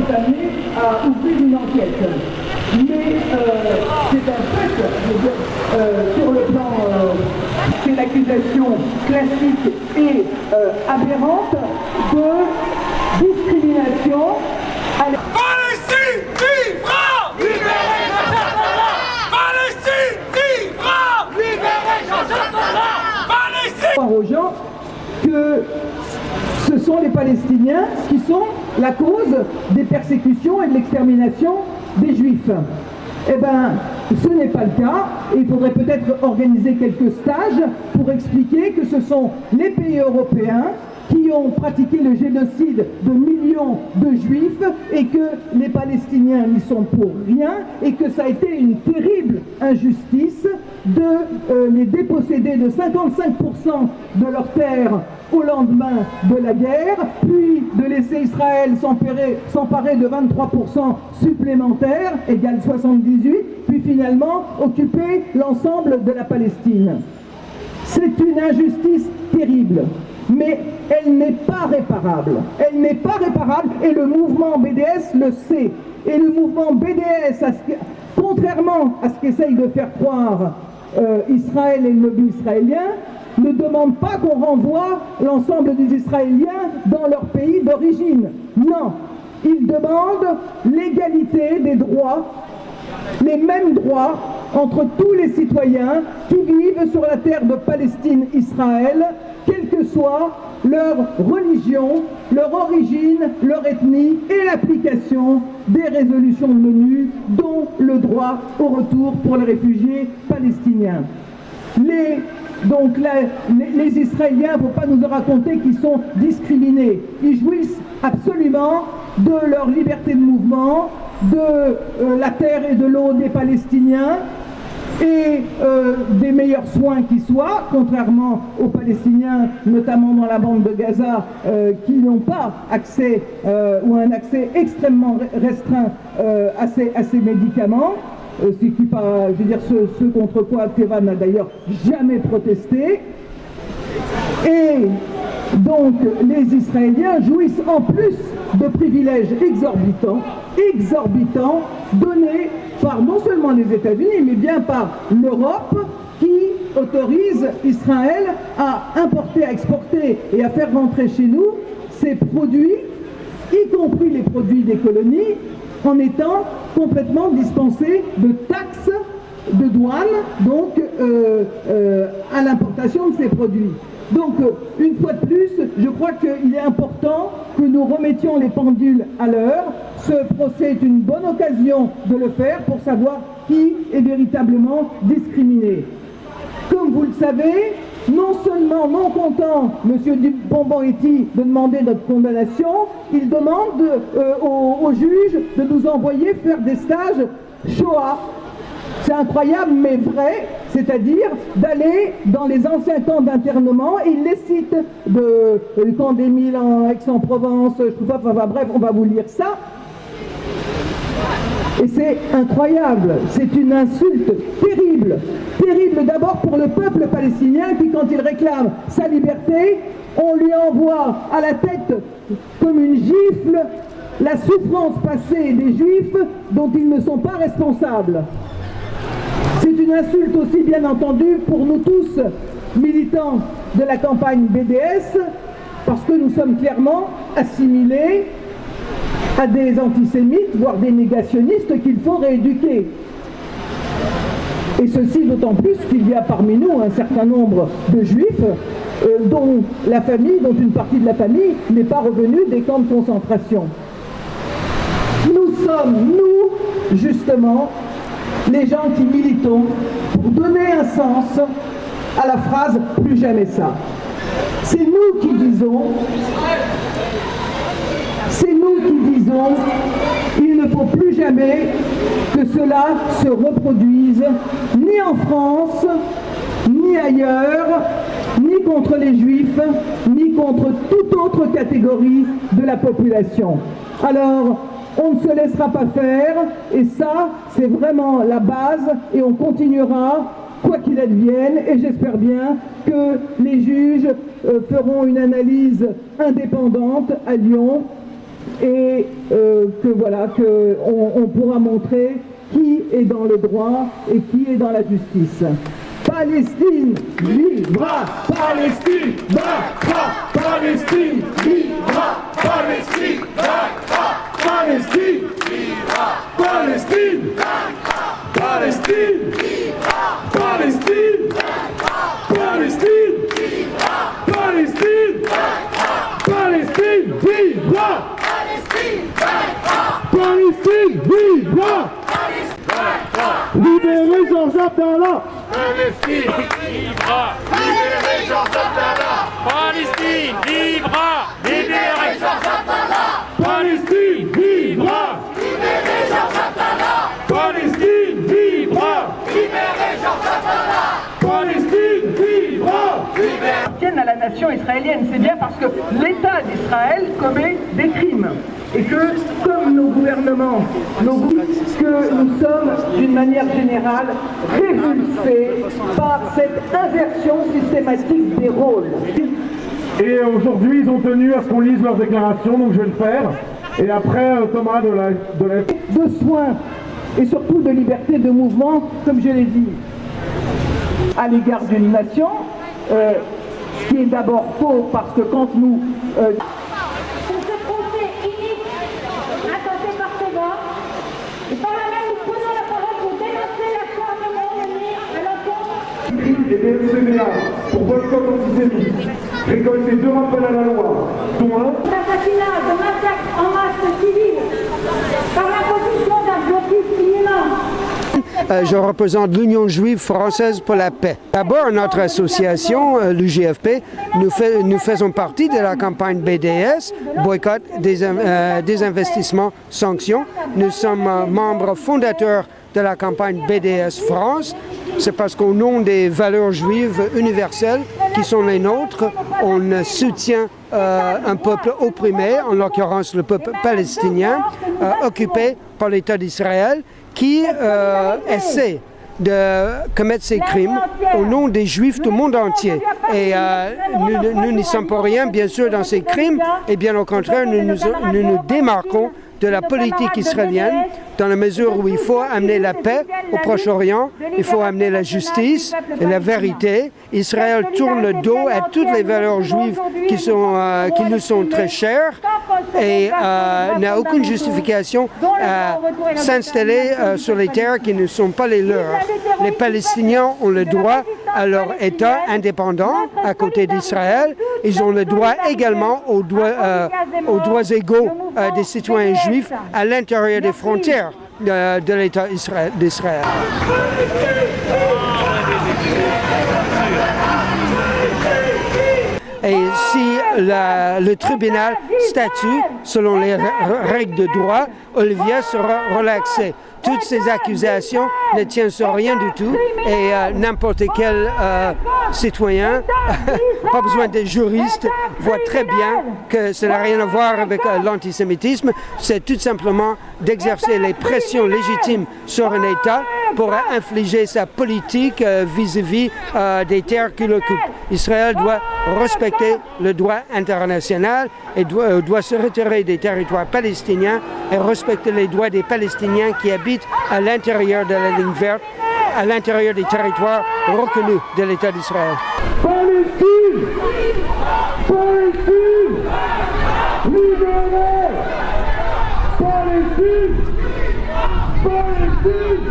est amené à ouvrir une enquête. Mais c'est un fait, je veux dire, sur le plan, c'est l'accusation classique et aberrante de discrimination à Palestine vivra! Libérez Jean-Jacques Goldman! Palestine vivra! Libérez Jean-Jacques Goldman! Palestine! aux gens que ce sont les Palestiniens qui sont la cause des persécutions et de l'extermination des Juifs. Eh bien, ce n'est pas le cas, et il faudrait peut-être organiser quelques stages pour expliquer que ce sont les pays européens qui ont pratiqué le génocide de millions de Juifs et que les Palestiniens n'y sont pour rien et que ça a été une terrible injustice de les déposséder de 55% de leurs terres au lendemain de la guerre, puis de laisser Israël s'emparer de 23% supplémentaires, égale 78, puis finalement occuper l'ensemble de la Palestine. C'est une injustice terrible. Mais elle n'est pas réparable. Elle n'est pas réparable et le mouvement BDS le sait. Et le mouvement BDS, contrairement à ce qu'essaye de faire croire Israël et le lobby israélien, ne demande pas qu'on renvoie l'ensemble des Israéliens dans leur pays d'origine. Non, il demande l'égalité des droits, les mêmes droits entre tous les citoyens qui vivent sur la terre de Palestine-Israël, quelle que soit leur religion, leur origine, leur ethnie et l'application des résolutions de l'ONU, dont le droit au retour pour les réfugiés palestiniens. Les Israéliens, il ne faut pas nous raconter qu'ils sont discriminés. Ils jouissent absolument de leur liberté de mouvement, de la terre et de l'eau des Palestiniens, et des meilleurs soins qui soient, contrairement aux Palestiniens, notamment dans la bande de Gaza, qui n'ont pas accès ou un accès extrêmement restreint à ces médicaments, ce qui pas, je veux dire, ce contre quoi Téhéran n'a d'ailleurs jamais protesté. Et donc les Israéliens jouissent en plus de privilèges exorbitants, donnés par non seulement les États-Unis, mais bien par l'Europe, qui autorise Israël à importer, à exporter et à faire rentrer chez nous ces produits, y compris les produits des colonies, en étant complètement dispensés de taxes de douane, donc à l'importation de ces produits. Donc, une fois de plus, je crois qu'il est important que nous remettions les pendules à l'heure. Ce procès est une bonne occasion de le faire pour savoir qui est véritablement discriminé. Comme vous le savez, non seulement non content M. Dupond-Moretti de demander notre condamnation, il demande aux juges de nous envoyer faire des stages Shoah. C'est incroyable mais vrai, c'est-à-dire d'aller dans les anciens camps d'internement, et il les cite, le camp d'Émile en Aix-en-Provence, bref, on va vous lire ça. Et c'est incroyable, c'est une insulte terrible. Terrible d'abord pour le peuple palestinien qui, quand il réclame sa liberté, on lui envoie à la tête comme une gifle la souffrance passée des Juifs dont ils ne sont pas responsables. C'est une insulte aussi, bien entendu, pour nous tous, militants de la campagne BDS, parce que nous sommes clairement assimilés à des antisémites, voire des négationnistes qu'il faut rééduquer. Et ceci d'autant plus qu'il y a parmi nous un certain nombre de juifs dont une partie de la famille n'est pas revenue des camps de concentration. Nous sommes, nous, justement, les gens qui militons pour donner un sens à la phrase « plus jamais ça ». C'est nous qui disons, il ne faut plus jamais que cela se reproduise, ni en France, ni ailleurs, ni contre les Juifs, ni contre toute autre catégorie de la population. Alors, on ne se laissera pas faire, et ça, c'est vraiment la base, et on continuera, quoi qu'il advienne, et j'espère bien que les juges feront une analyse indépendante à Lyon, et on pourra montrer qui est dans le droit et qui est dans la justice. Palestine vivra, Palestine vaincra, Palestine vivra, Palestine vaincra, Palestine vivra, Palestine vaincra, Palestine vivra, Palestine vaincra, Palestine vivra, Palestine vaincra, Palestine vivra, Palestine vaincra, Palestine vivra. Libérez Georges Abdallah! Palestine vivra! Libérez Georges Abdallah! Palestine vivra! Libérez Georges Abdallah! Palestine vivra! Libérez Georges Abdallah! Palestine vivra! Libérez Georges Abdallah! Palestine vivra! Tiennent à la nation israélienne, c'est bien parce que l'État d'Israël commet des crimes. Et que, comme nos gouvernements, que nous sommes, d'une manière générale, révulsés par cette inversion systématique des rôles. Et aujourd'hui, ils ont tenu à ce qu'on lise leur déclaration, donc je vais le faire. Et après, Thomas de soins et surtout de liberté de mouvement, comme je l'ai dit, à l'égard d'une nation, ce qui est d'abord faux, parce que quand nous... et BMCBA pour boycott antisémite récolté 2 rappels à la loi, dont un l'assassinat de massacre en masse civile par l'imposition d'un blocus imminent. Je représente l'Union juive française pour la paix. D'abord, notre association, l'UJFP, nous faisons partie de la campagne BDS, boycott des investissements, sanctions. Nous sommes membres fondateurs de la campagne BDS France. C'est parce qu'au nom des valeurs juives universelles qui sont les nôtres, on soutient un peuple opprimé, en l'occurrence le peuple palestinien, occupé par l'État d'Israël, qui essaie de commettre ces crimes au nom des Juifs du monde entier. Et nous n'y sommes pour rien, bien sûr, dans ces crimes, et bien au contraire, nous nous démarquons de la politique israélienne, dans la mesure où il faut amener la paix au Proche-Orient, il faut amener la justice et la vérité. Israël tourne le dos à toutes les valeurs juives qui nous sont très chères et n'a aucune justification à s'installer sur les terres qui ne sont pas les leurs. Les Palestiniens ont le droit à leur État indépendant à côté d'Israël. Ils ont le droit également aux droits égaux des citoyens juifs à l'intérieur des frontières de l'État d'Israël. Et si le tribunal statue selon les règles de droit, Olivia sera relaxée. Toutes ces accusations ne tiennent sur rien du tout et n'importe quel citoyen, pas besoin de juristes, voit très bien que ça n'a rien à voir avec l'antisémitisme. C'est tout simplement d'exercer les pressions légitimes sur un État pour infliger sa politique vis-à-vis des terres qu'il occupe. Israël doit respecter le droit international et doit se retirer des territoires palestiniens et respecter les droits des Palestiniens qui habitent à l'intérieur de la ligne verte, à l'intérieur des territoires reconnus de l'État d'Israël. Palestine! Palestine! Libérez! Palestine! Palestine!